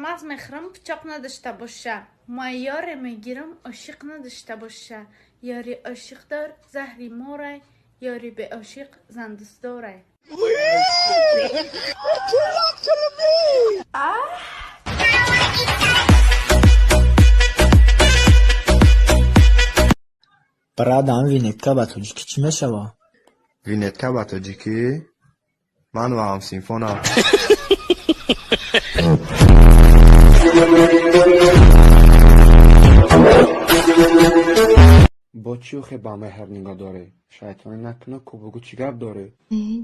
از مهرم بچاق نداشته باشه. یار میگیرم عاشق نداشته باشه. یاری عاشق دار زهری ماره، یاری به عاشق زندست داره. Bradam vinetka batočky čmešava. Vinetka batočky? من و هم سیمفونم. با چیوخه با مهر نگاه داره شیطان نکنه که بگو چی گب داره.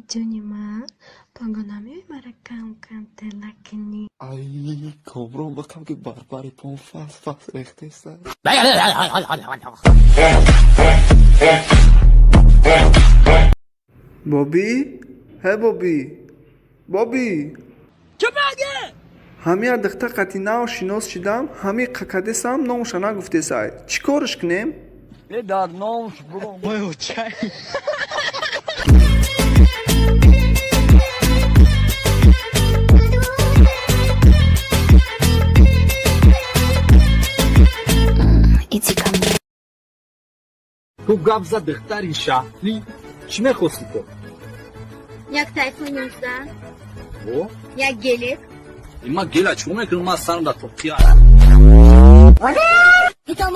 جونی من تانگا نمیوی مرا کم تلکنی. ای کبرون بکم که بربری پون فاس رخته سر. بابی؟ هی بابی چه بگه؟ همی ادخته قطی ناو شناس شدم همی قکده سام ناموشا نگفته سای چی کارش کنیم؟ به در نامش برو مایو چای تو گبزه دختری شهری چی میخواستی تو؟ یک تایفون 19 او؟ یک گلیک ایما گله چون میکنم من سرم در تو قیار ایتا